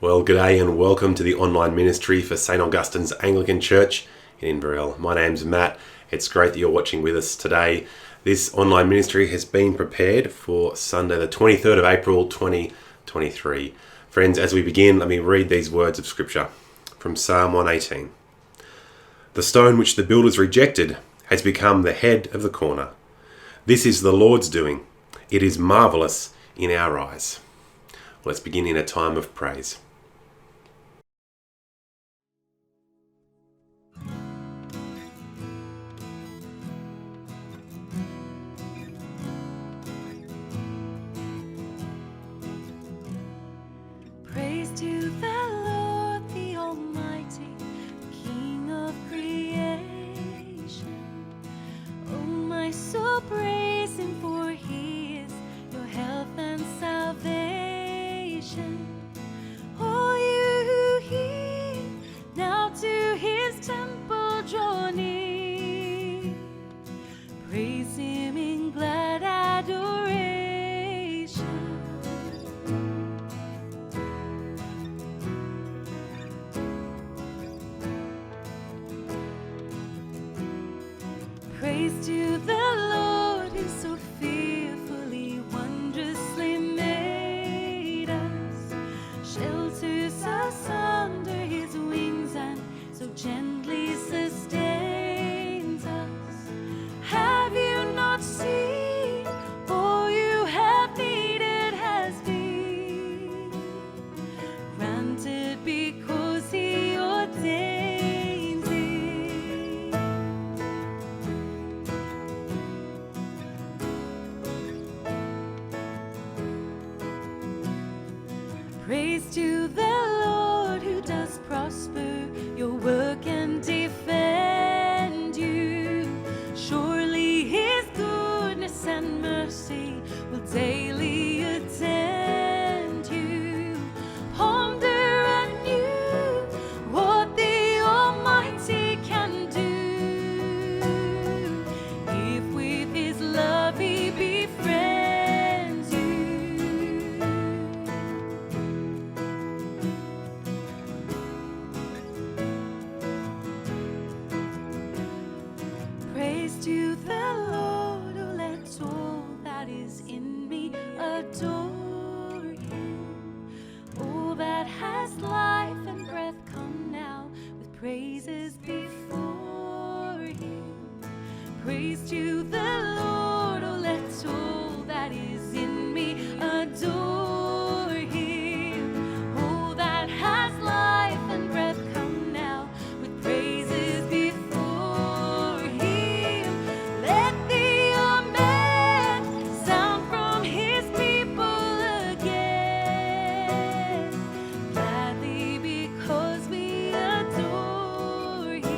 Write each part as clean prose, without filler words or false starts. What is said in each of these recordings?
Well, g'day and welcome to the online ministry for St. Augustine's Anglican Church in Inverell. My name's Matt. It's great that you're watching with us today. This online ministry has been prepared for Sunday, the 23rd of April, 2023. Friends, as we begin, let me read these words of Scripture from Psalm 118. The stone which the builders rejected has become the head of the corner. This is the Lord's doing. It is marvellous in our eyes. Let's begin in a time of praise. Praise to the Lord, the Almighty, King of creation. Oh, my soul, praise Him, for He is your health and salvation. All you who hear, now to His temple draw near. Praise Him in glad adoration. Praise to the Lord, who so fearfully, wondrously made us. Shelters us under His wings and so gently sustains us. Have you not seen all you have needed has been granted because He ordains it? Praise to the Lord, who does prosper your work and defend you. Surely His goodness and mercy will daily attend you. Ponder anew what the Almighty can do, if with His love He befriends you. Praise to the Lord, oh let all that is in me adore Him. All that has life and breath, come now with praises before Him. Praise to the Lord, oh let all that is in me adore Him. All that has life and breath, come now with praises before Him. Let the Amen sound from His people again, gladly because we adore Him.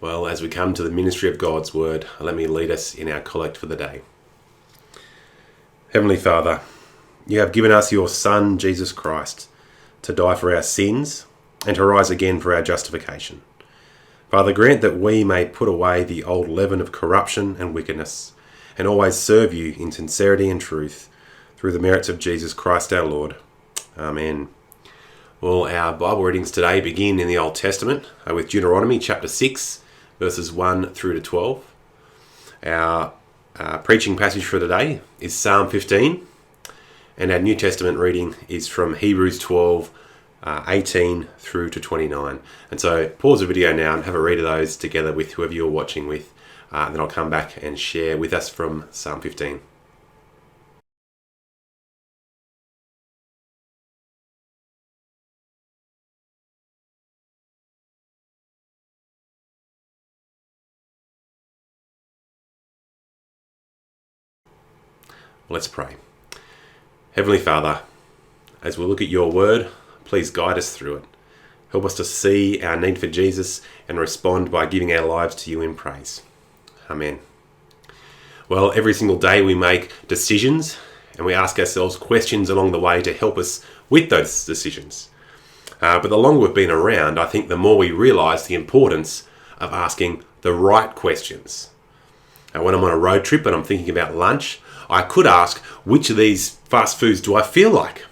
Well, as we come to the ministry of God's Word, let me lead us in our collect for the day. Heavenly Father, you have given us your Son, Jesus Christ, to die for our sins and to rise again for our justification. Father, grant that we may put away the old leaven of corruption and wickedness and always serve you in sincerity and truth through the merits of Jesus Christ our Lord. Amen. Well, our Bible readings today begin in the Old Testament with Deuteronomy chapter 6, verses 1 through to 12. Our preaching passage for today is Psalm 15, and our New Testament reading is from Hebrews 12, 18 through to 29. And so pause the video now and have a read of those together with whoever you're watching with, and then I'll come back and share with us from Psalm 15. Let's pray. Heavenly Father, as we look at your word, please guide us through it. Help us to see our need for Jesus and respond by giving our lives to you in praise. Amen. Well, every single day we make decisions and we ask ourselves questions along the way to help us with those decisions. But the longer we've been around, I think the more we realise the importance of asking the right questions. When I'm on a road trip and I'm thinking about lunch, I could ask, which of these fast foods do I feel like?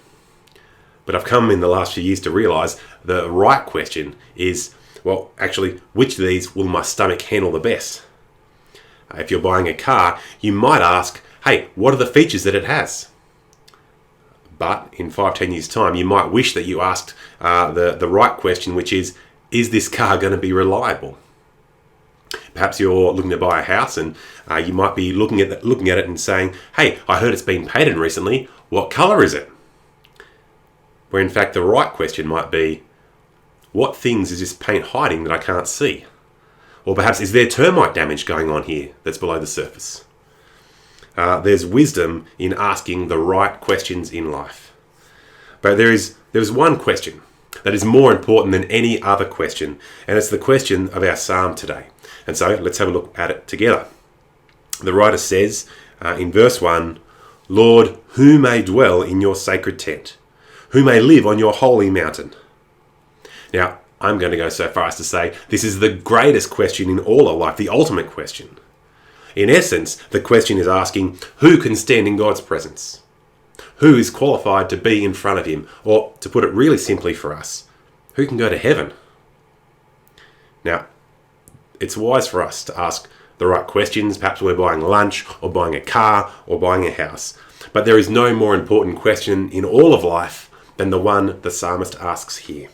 But I've come in the last few years to realise the right question is, well, actually, which of these will my stomach handle the best? If you're buying a car, you might ask, hey, what are the features that it has? But in 5-10 years' time, you might wish that you asked the right question, which is this car going to be reliable? Perhaps you're looking to buy a house and you might be looking at it and saying, hey, I heard it's been painted recently. What colour is it? Where in fact the right question might be, what things is this paint hiding that I can't see? Or perhaps, is there termite damage going on here that's below the surface? There's wisdom in asking the right questions in life. But there's one question that is more important than any other question, and it's the question of our psalm today. And so let's have a look at it together. The writer says in verse 1, Lord, who may dwell in your sacred tent? Who may live on your holy mountain? Now, I'm going to go so far as to say this is the greatest question in all of life, the ultimate question. In essence, the question is asking, who can stand in God's presence? Who is qualified to be in front of him? Or, to put it really simply for us, who can go to heaven? Now, it's wise for us to ask the right questions. Perhaps we're buying lunch, or buying a car, or buying a house. But there is no more important question in all of life than the one the psalmist asks here.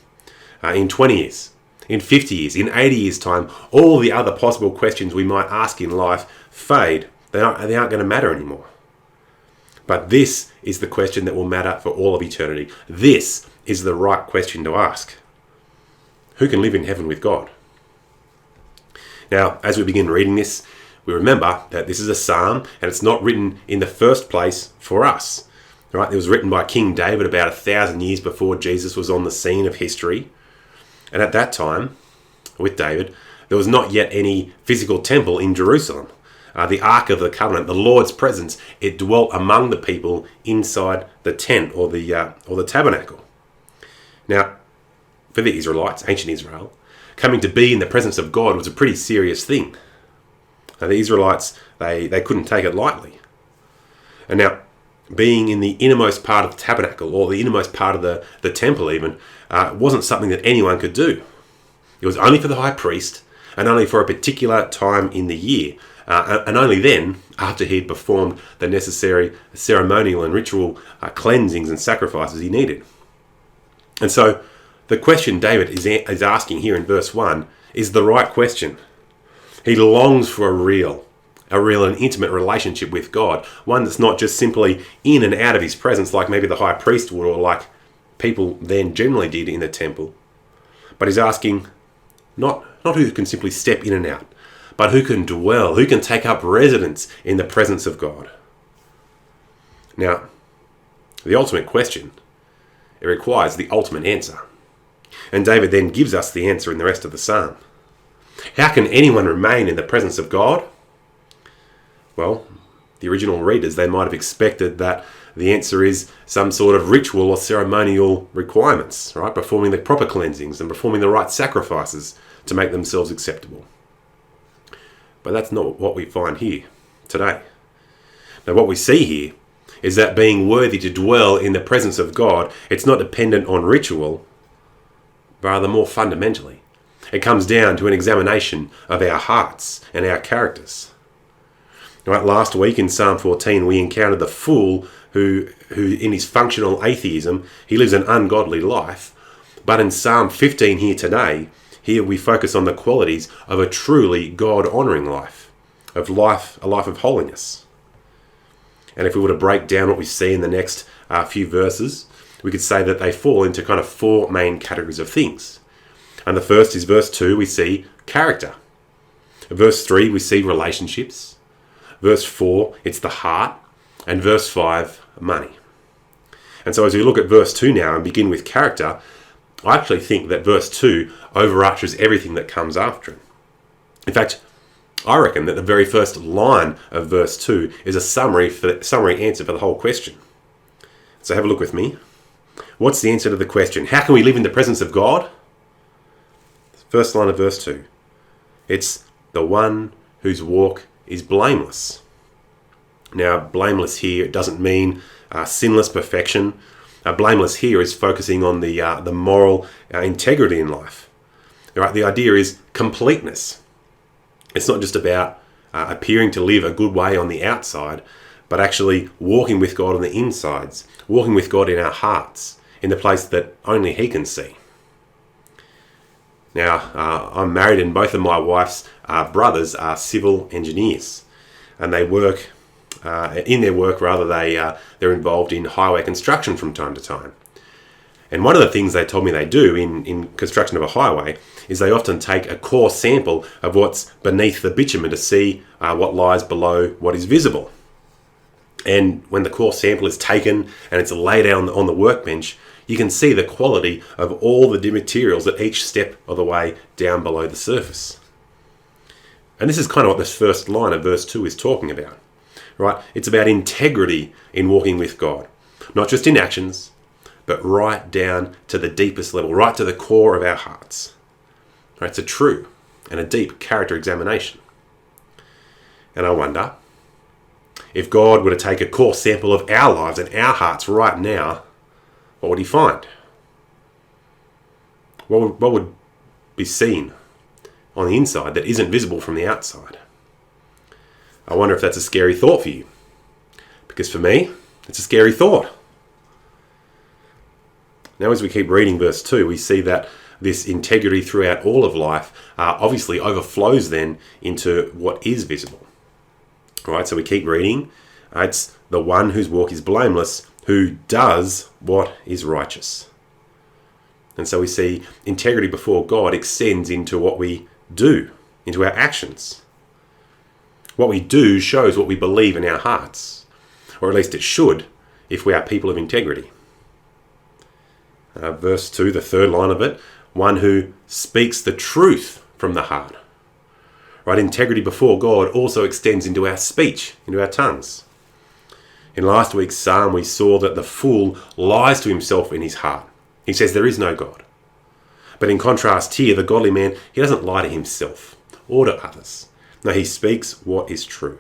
In 20 years, in 50 years, in 80 years' time, all the other possible questions we might ask in life fade. They aren't going to matter anymore. But this is the question that will matter for all of eternity. This is the right question to ask. Who can live in heaven with God? Now, as we begin reading this, we remember that this is a psalm and it's not written in the first place for us. Right? It was written by King David about 1,000 years before Jesus was on the scene of history. And at that time, with David, there was not yet any physical temple in Jerusalem. The Ark of the Covenant, the Lord's presence, it dwelt among the people inside the tent or the tabernacle. Now, for the Israelites, ancient Israel, coming to be in the presence of God was a pretty serious thing. Now, the Israelites, they couldn't take it lightly. And now, being in the innermost part of the tabernacle, or the innermost part of the temple even, wasn't something that anyone could do. It was only for the high priest, and only for a particular time in the year, and only then, after he'd performed the necessary ceremonial and ritual cleansings and sacrifices he needed. And so, the question David is asking here in verse 1 is the right question. He longs for a real and intimate relationship with God, one that's not just simply in and out of his presence like maybe the high priest would, or like people then generally did in the temple. But he's asking not who can simply step in and out, but who can dwell, who can take up residence in the presence of God. Now, the ultimate question, it requires the ultimate answer. And David then gives us the answer in the rest of the psalm. How can anyone remain in the presence of God? Well, the original readers, they might have expected that the answer is some sort of ritual or ceremonial requirements, right? Performing the proper cleansings and performing the right sacrifices to make themselves acceptable. But that's not what we find here today. Now, what we see here is that being worthy to dwell in the presence of God, it's not dependent on ritual, rather more fundamentally. It comes down to an examination of our hearts and our characters. Right, last week in Psalm 14, we encountered the fool who in his functional atheism, he lives an ungodly life. But in Psalm 15 here today, here we focus on the qualities of a truly God-honouring life, a life of holiness. And if we were to break down what we see in the next few verses, we could say that they fall into kind of four main categories of things. And the first is verse 2, we see character. Verse 3, we see relationships. Verse 4, it's the heart. And verse 5, money. And so as we look at verse 2 now and begin with character, I actually think that verse 2 overarches everything that comes after it. In fact, I reckon that the very first line of verse 2 is a summary answer for the whole question. So have a look with me. What's the answer to the question? How can we live in the presence of God? First line of verse 2. It's the one whose walk is blameless. Now, blameless here, it doesn't mean sinless perfection. Blameless here is focusing on the moral integrity in life. All right, the idea is completeness. It's not just about appearing to live a good way on the outside, but actually walking with God on the insides, walking with God in our hearts, in the place that only He can see. Now, I'm married and both of my wife's brothers are civil engineers, and they work, in their work rather, they're involved in highway construction from time to time. And one of the things they told me they do in construction of a highway is they often take a core sample of what's beneath the bitumen to see what lies below what is visible. And when the core sample is taken and it's laid out on the workbench, you can see the quality of all the materials at each step of the way down below the surface. And this is kind of what this first line of verse 2 is talking about. Right? It's about integrity in walking with God. Not just in actions, but right down to the deepest level, right to the core of our hearts. Right? It's a true and a deep character examination. And I wonder, if God were to take a core sample of our lives and our hearts right now, what would He find? What would be seen on the inside that isn't visible from the outside? I wonder if that's a scary thought for you. Because for me, it's a scary thought. Now, as we keep reading verse 2, we see that this integrity throughout all of life obviously overflows then into what is visible. All right, so we keep reading. It's the one whose walk is blameless, who does what is righteous. And so we see integrity before God extends into what we do, into our actions. What we do shows what we believe in our hearts, or at least it should if we are people of integrity. Verse 2, the third line of it, one who speaks the truth from the heart. Right, integrity before God also extends into our speech, into our tongues. In last week's psalm, we saw that the fool lies to himself in his heart. He says there is no God. But in contrast here, the godly man, he doesn't lie to himself or to others. No, he speaks what is true.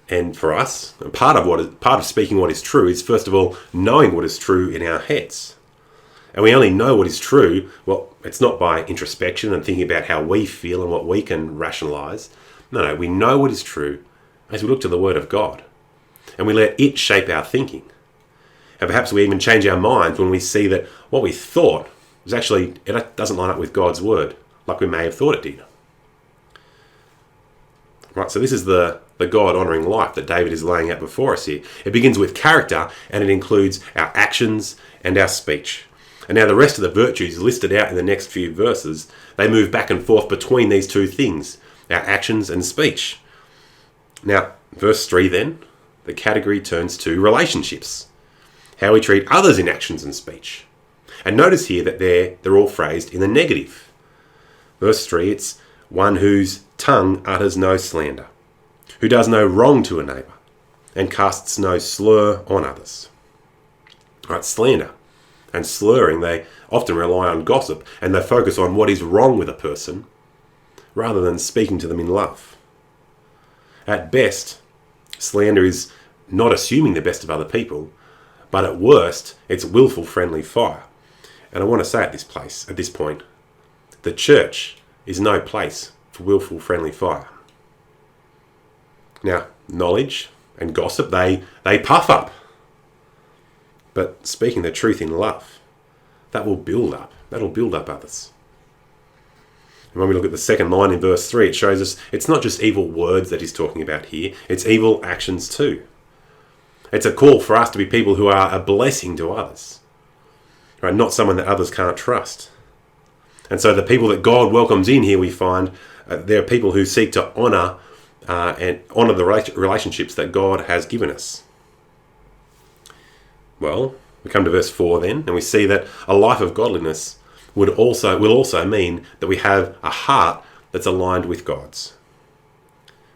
And for us, part of speaking what is true is, first of all, knowing what is true in our heads. And we only know what is true, well, it's not by introspection and thinking about how we feel and what we can rationalize. No, we know what is true as we look to the Word of God. And we let it shape our thinking. And perhaps we even change our minds when we see that what we thought is actually, it doesn't line up with God's Word, like we may have thought it did. Right, so this is the God-honouring life that David is laying out before us here. It begins with character, and it includes our actions and our speech. And now the rest of the virtues listed out in the next few verses, they move back and forth between these two things, our actions and speech. Now, verse 3 then, the category turns to relationships. How we treat others in actions and speech. And notice here that they're all phrased in the negative. Verse 3, it's one whose tongue utters no slander, who does no wrong to a neighbour, and casts no slur on others. Right, slander and slurring, they often rely on gossip, and they focus on what is wrong with a person, rather than speaking to them in love. At best, slander is not assuming the best of other people, but at worst, it's willful friendly fire. And I want to say at this point, the church is no place for willful friendly fire. Now, knowledge and gossip, they puff up. But speaking the truth in love, that'll build up others. And when we look at the second line in verse 3, it shows us it's not just evil words that he's talking about here, it's evil actions too. It's a call for us to be people who are a blessing to others, right? Not someone that others can't trust. And so the people that God welcomes in here, we find they're people who seek to honour the relationships that God has given us. Well, we come to verse 4 then, and we see that a life of godliness will also mean that we have a heart that's aligned with God's.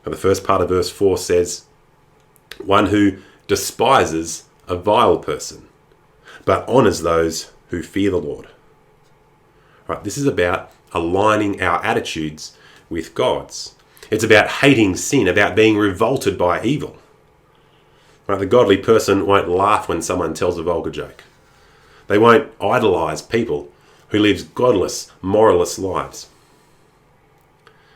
And the first part of verse 4 says, one who despises a vile person, but honours those who fear the Lord. Right, this is about aligning our attitudes with God's. It's about hating sin, about being revolted by evil. Right, the godly person won't laugh when someone tells a vulgar joke. They won't idolise people who live godless, moralless lives.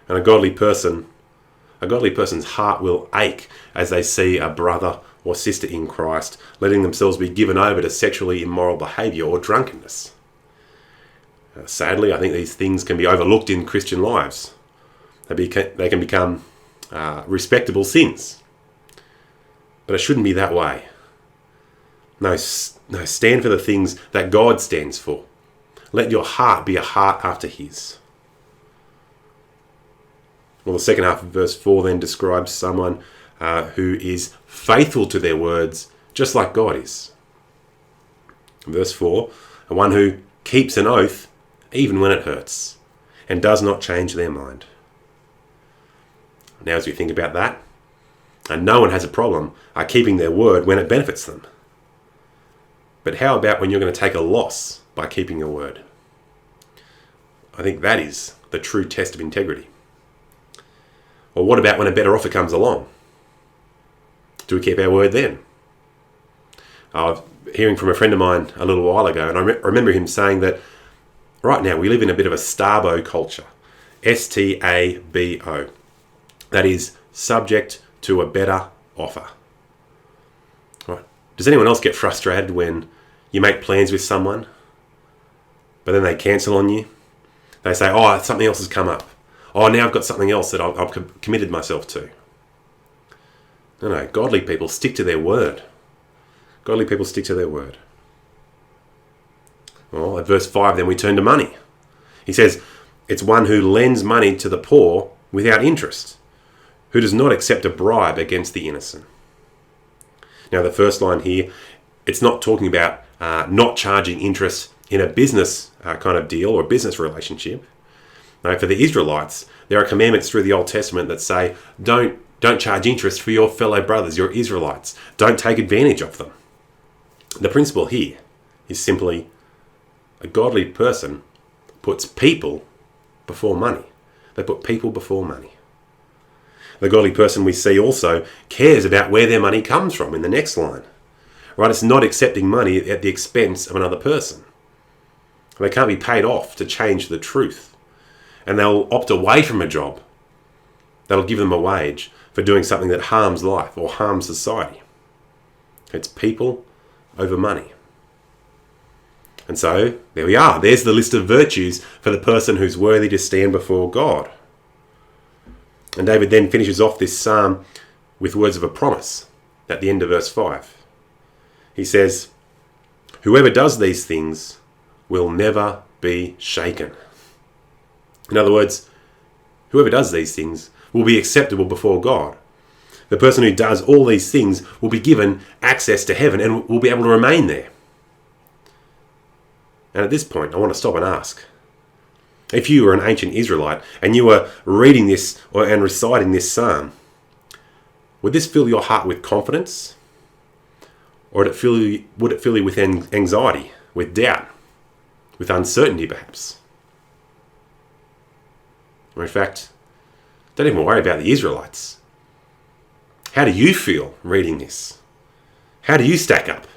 And a godly person's heart will ache as they see a brother or sister in Christ letting themselves be given over to sexually immoral behaviour or drunkenness. Sadly, I think these things can be overlooked in Christian lives. They can become respectable sins. But it shouldn't be that way. No, stand for the things that God stands for. Let your heart be a heart after his. Well, the second half of verse 4 then describes someone who is faithful to their words, just like God is. Verse 4, one who keeps an oath even when it hurts, and does not change their mind. Now, as we think about that, and no one has a problem keeping their word when it benefits them. But how about when you're going to take a loss by keeping your word? I think that is the true test of integrity. Or what about when a better offer comes along? Do we keep our word then? I was hearing from a friend of mine a little while ago, and I remember him saying that right now we live in a bit of a STABO culture. STABO. That is subject to a better offer. Right. Does anyone else get frustrated when you make plans with someone, but then they cancel on you? They say, oh, something else has come up. Oh, now I've got something else that I've committed myself to. No, godly people stick to their word. Godly people stick to their word. Well, at verse 5, then we turn to money. He says, it's one who lends money to the poor without interest, who does not accept a bribe against the innocent. Now, the first line here, it's not talking about not charging interest in a business kind of deal or business relationship. No, for the Israelites, there are commandments through the Old Testament that say, don't charge interest for your fellow brothers, your Israelites. Don't take advantage of them. The principle here is simply a godly person puts people before money. They put people before money. The godly person we see also cares about where their money comes from in the next line. Right? It's not accepting money at the expense of another person. They can't be paid off to change the truth. And they'll opt away from a job that'll give them a wage for doing something that harms life or harms society. It's people over money. And so, there we are. There's the list of virtues for the person who's worthy to stand before God. And David then finishes off this psalm with words of a promise at the end of verse 5. He says, whoever does these things will never be shaken. In other words, whoever does these things will be acceptable before God. The person who does all these things will be given access to heaven and will be able to remain there. And at this point, I want to stop and ask, if you were an ancient Israelite and you were reading this and reciting this psalm, would this fill your heart with confidence? Or would it fill you with anxiety, with doubt, with uncertainty perhaps? Or in fact, don't even worry about the Israelites. How do you feel reading this? How do you stack up?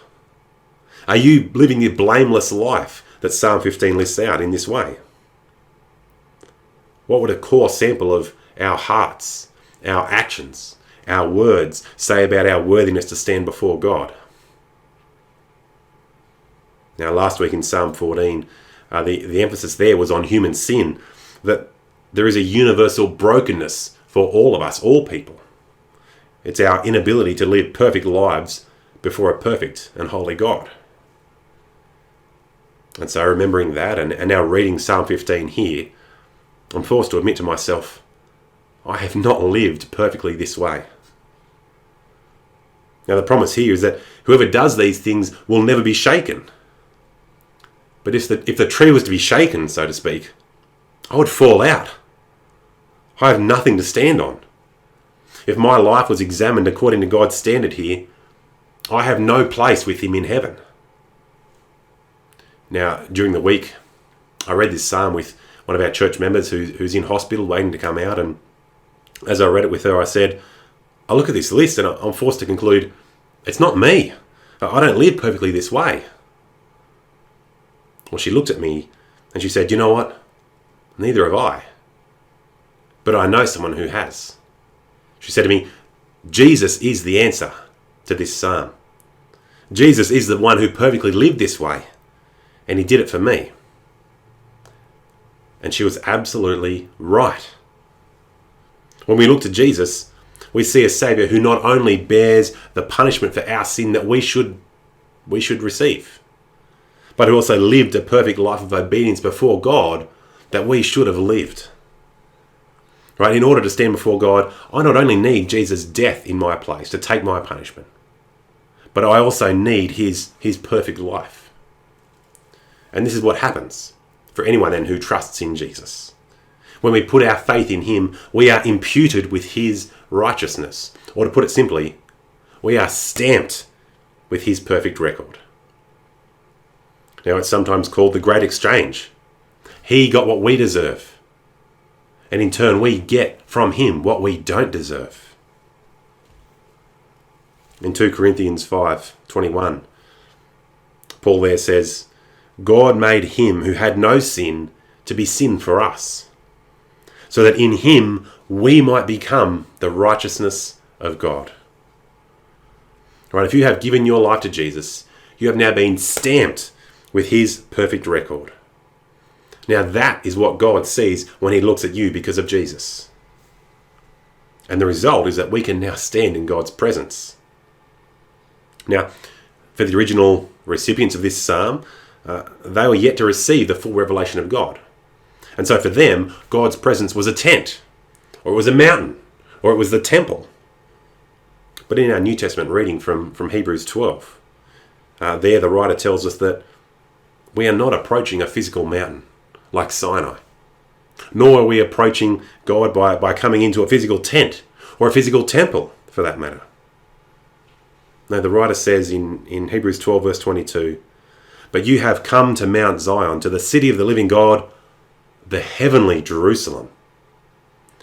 Are you living the blameless life that Psalm 15 lists out in this way? What would a core sample of our hearts, our actions, our words say about our worthiness to stand before God? Now, last week in Psalm 14, the emphasis there was on human sin, that there is a universal brokenness for all of us, all people. It's our inability to live perfect lives before a perfect and holy God. And so remembering that and now reading Psalm 15 here, I'm forced to admit to myself, I have not lived perfectly this way. Now the promise here is that whoever does these things will never be shaken. But if the tree was to be shaken, so to speak, I would fall out. I have nothing to stand on. If my life was examined according to God's standard here, I have no place with him in heaven. Now, during the week, I read this psalm with one of our church members who's in hospital waiting to come out, and as I read it with her, I said, I look at this list and I'm forced to conclude, it's not me. I don't live perfectly this way. Well, she looked at me and she said, you know what? Neither have I. But I know someone who has. She said to me, Jesus is the answer to this psalm. Jesus is the one who perfectly lived this way, and he did it for me. And she was absolutely right. When we look to Jesus, we see a Saviour who not only bears the punishment for our sin that we should receive, but who also lived a perfect life of obedience before God that we should have lived. Right? In order to stand before God, I not only need Jesus' death in my place to take my punishment, but I also need his perfect life. And this is what happens for anyone then who trusts in Jesus. When we put our faith in him, we are imputed with his righteousness. Or to put it simply, we are stamped with his perfect record. Now, it's sometimes called the Great Exchange. He got what we deserve. And in turn, we get from him what we don't deserve. In 2 Corinthians 5:21, Paul there says, God made him who had no sin to be sin for us, so that in him we might become the righteousness of God. Right, if you have given your life to Jesus, you have now been stamped with his perfect record. Now that is what God sees when he looks at you because of Jesus. And the result is that we can now stand in God's presence. Now, for the original recipients of this psalm, they were yet to receive the full revelation of God. And so for them, God's presence was a tent, or it was a mountain, or it was the temple. But in our New Testament reading from Hebrews 12, there the writer tells us that we are not approaching a physical mountain like Sinai, nor are we approaching God by coming into a physical tent, or a physical temple for that matter. No, the writer says in Hebrews 12 verse 22, but you have come to Mount Zion, to the city of the living God, the heavenly Jerusalem.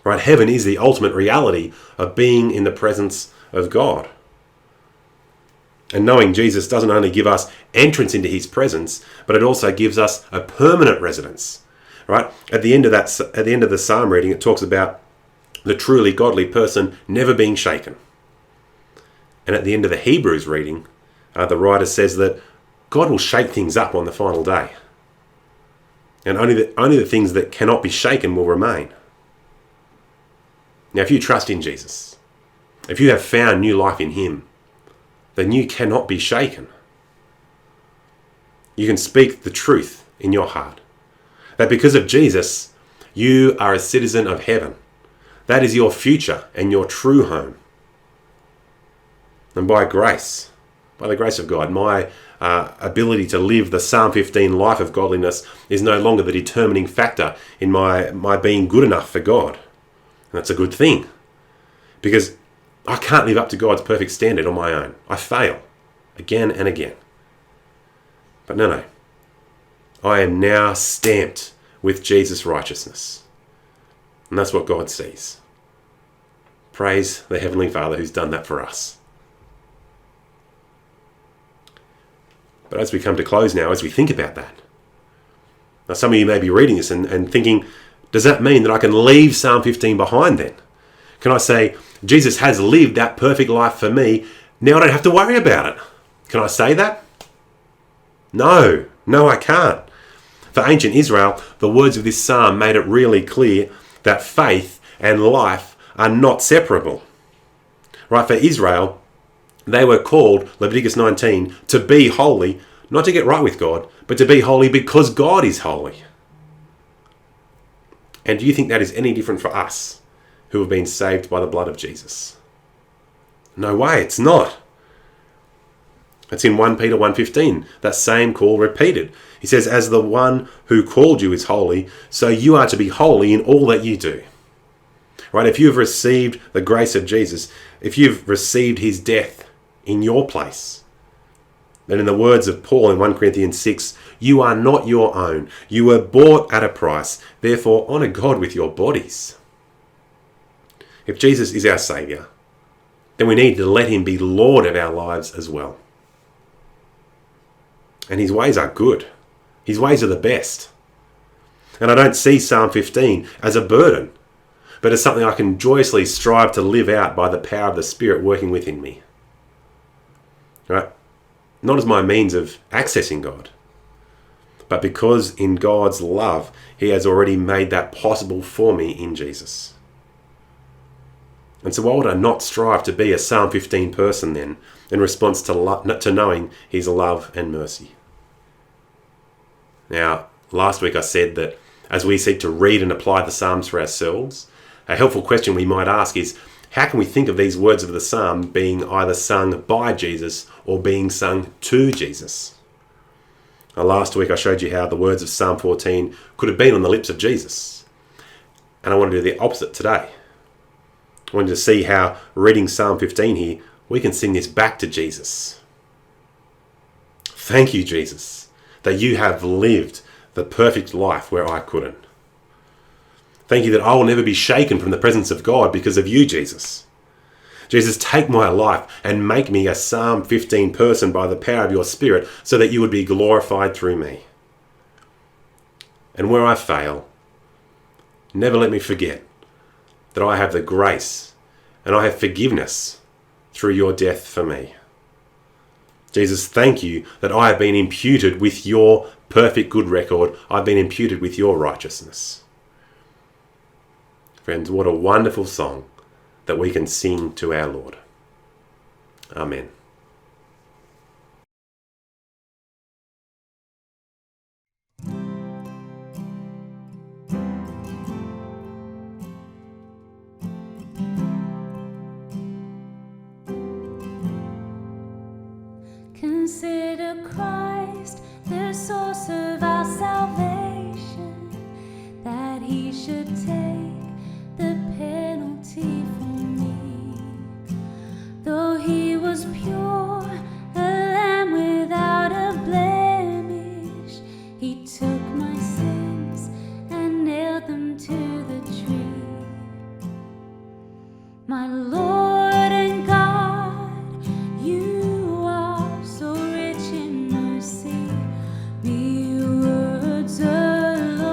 Right? Heaven is the ultimate reality of being in the presence of God. And knowing Jesus doesn't only give us entrance into his presence, but it also gives us a permanent residence. Right? At the end of the psalm reading, it talks about the truly godly person never being shaken. And at the end of the Hebrews reading, the writer says that God will shake things up on the final day. And only the things that cannot be shaken will remain. Now, if you trust in Jesus, if you have found new life in him, then you cannot be shaken. You can speak the truth in your heart. That because of Jesus, you are a citizen of heaven. That is your future and your true home. And by the grace of God, my ability to live the Psalm 15 life of godliness is no longer the determining factor in my being good enough for God. And that's a good thing. Because I can't live up to God's perfect standard on my own. I fail again and again. But no. I am now stamped with Jesus' righteousness. And that's what God sees. Praise the Heavenly Father who's done that for us. But as we come to close now, as we think about that, now some of you may be reading this and thinking, does that mean that I can leave Psalm 15 behind then? Can I say, Jesus has lived that perfect life for me, now I don't have to worry about it? Can I say that? No, I can't. For ancient Israel, the words of this psalm made it really clear that faith and life are not separable. Right, for Israel, they were called, Leviticus 19, to be holy, not to get right with God, but to be holy because God is holy. And do you think that is any different for us who have been saved by the blood of Jesus? No way, it's not. It's in 1 Peter 1:15, that same call repeated. He says, as the one who called you is holy, so you are to be holy in all that you do. Right, if you've received the grace of Jesus, if you've received his death in your place. And in the words of Paul in 1 Corinthians 6, you are not your own. You were bought at a price. Therefore, honour God with your bodies. If Jesus is our Saviour, then we need to let him be Lord of our lives as well. And his ways are good. His ways are the best. And I don't see Psalm 15 as a burden, but as something I can joyously strive to live out by the power of the Spirit working within me. Right? Not as my means of accessing God, but because in God's love, he has already made that possible for me in Jesus. And so why would I not strive to be a Psalm 15 person then, in response to knowing his love and mercy? Now, last week I said that as we seek to read and apply the Psalms for ourselves, a helpful question we might ask is, how can we think of these words of the Psalm being either sung by Jesus or being sung to Jesus? Now, last week I showed you how the words of Psalm 14 could have been on the lips of Jesus. And I want to do the opposite today. I wanted to see how, reading Psalm 15 here, we can sing this back to Jesus. Thank you, Jesus, that you have lived the perfect life where I couldn't. Thank you that I will never be shaken from the presence of God because of you, Jesus. Jesus, take my life and make me a Psalm 15 person by the power of your Spirit so that you would be glorified through me. And where I fail, never let me forget that I have the grace and I have forgiveness through your death for me. Jesus, thank you that I have been imputed with your perfect good record. I've been imputed with your righteousness. Friends, what a wonderful song that we can sing to our Lord. Amen. Consider Christ the source of our salvation, that he should take the penalty for me. Though he was pure, a lamb without a blemish, he took my sins and nailed them to the tree. My Lord and God, you are so rich in mercy. Mere words alone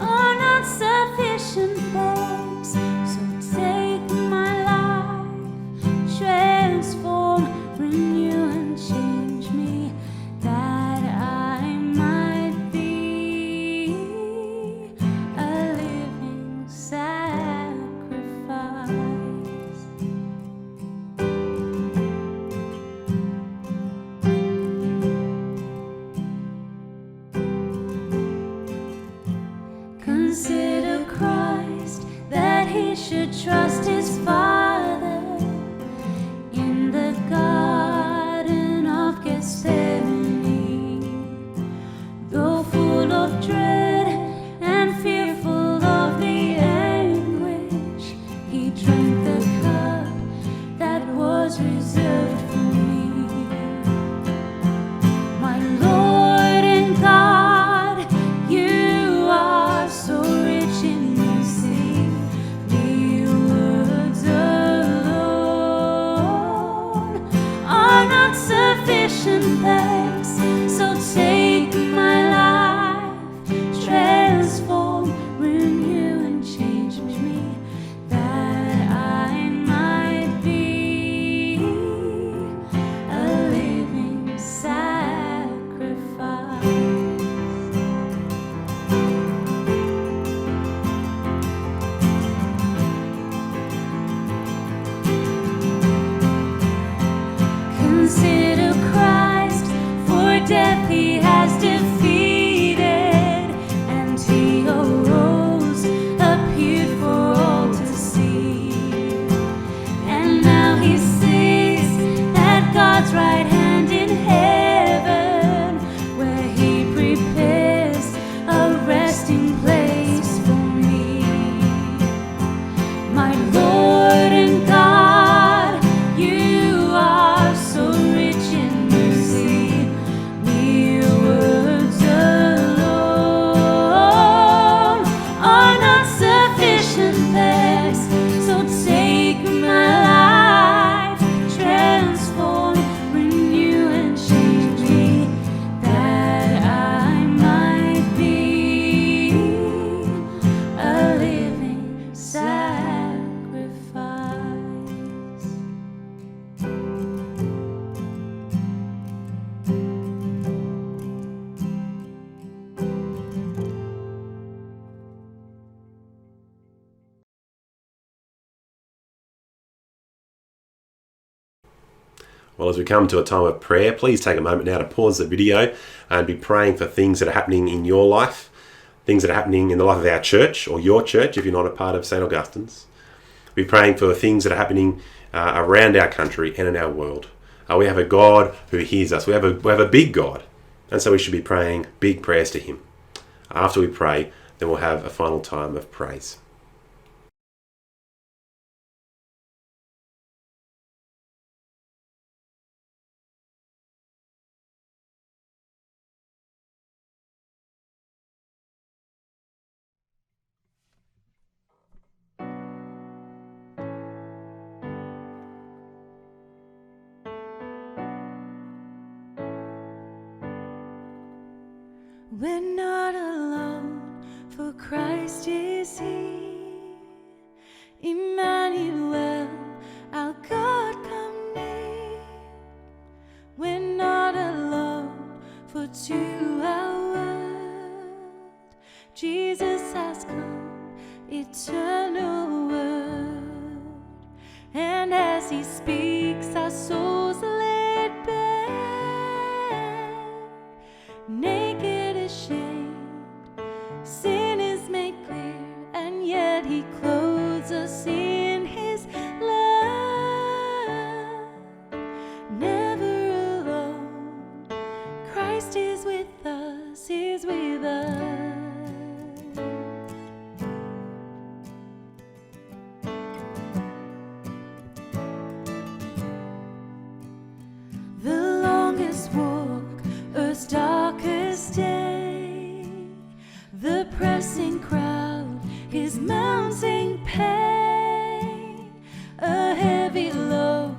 are not sufficient, thanks. So take my life, transform, renew, and change me, that I might be a living sacrifice. Consider Christ, that he should trust his Father in the Garden of Gethsemane. Though full of dread and fearful of the anguish, he drank the cup that was reserved for me. My Lord and God, you are so rich in mercy. Mere words Well, as we come to a time of prayer, please take a moment now to pause the video and be praying for things that are happening in your life, things that are happening in the life of our church or your church if you're not a part of St. Augustine's. Be praying for things that are happening around our country and in our world. We have a God who hears us. We have a big God, and so we should be praying big prayers to him. After we pray, then we'll have a final time of praise. We're not alone, for Christ is here. Emmanuel, our God come near. We're not alone, for to our world Jesus has come, eternal word. And as he speaks, our souls laid bare, naked, ashamed, sin is made clear, and yet he clothes us in his love. Never alone, Christ is with us, is with us. The longest walk, earth's darkest day, the pressing crowd, his mounting pain, a heavy load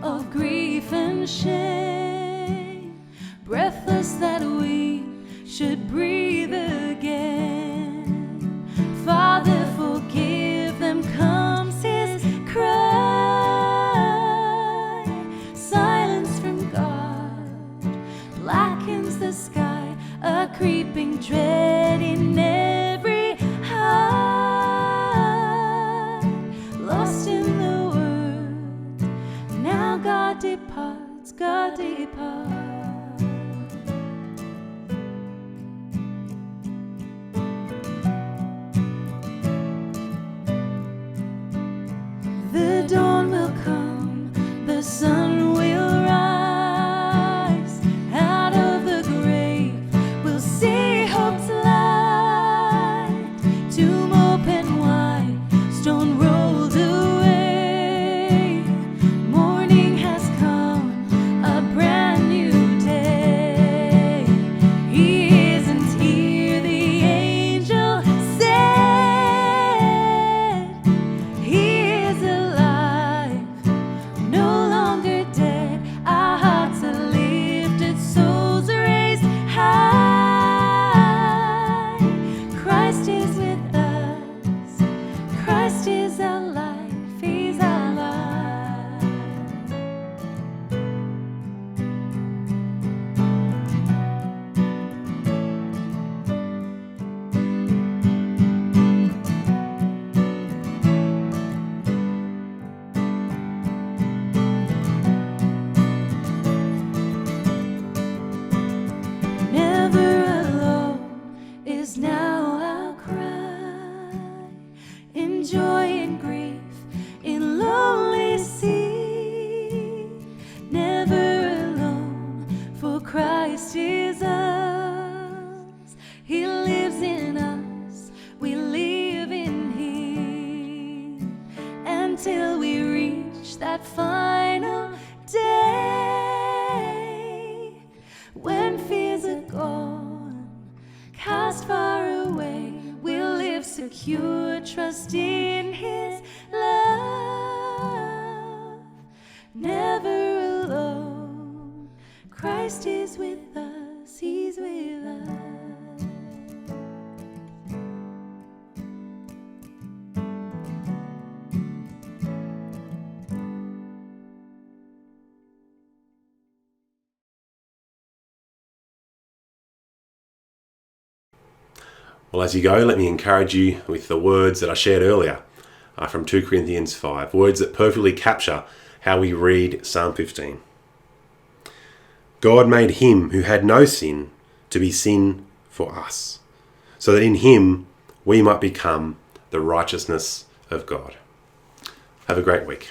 of grief and shame, breathless that we should breathe again. Father, forgive them, comes his cry. Silence from God blackens the sky, a creeping dread in every heart. Lost in the world, now God departs, God departs. The dawn will come, the sun will rise. Out of the grave we'll see hope's light. Tomb open wide, stone rolled away. Morning has come, a brand new day. He isn't here, the angel said. He is alive, no longer dead. Our hearts are lifted, souls are raised high. Christ is with us, Christ is our life, he's our life. Never alone is now our cry, in joy and grief, in lonely sea. Never alone, for Christ is us. He lives in us, we live in him, until we reach that final day, when fears are gone, cast far away, we'll live secure, trust in his love. Never alone, Christ is with us, he's with us. Well, as you go, let me encourage you with the words that I shared earlier from 2 Corinthians 5, words that perfectly capture how we read Psalm 15. God made him who had no sin to be sin for us, so that in him we might become the righteousness of God. Have a great week.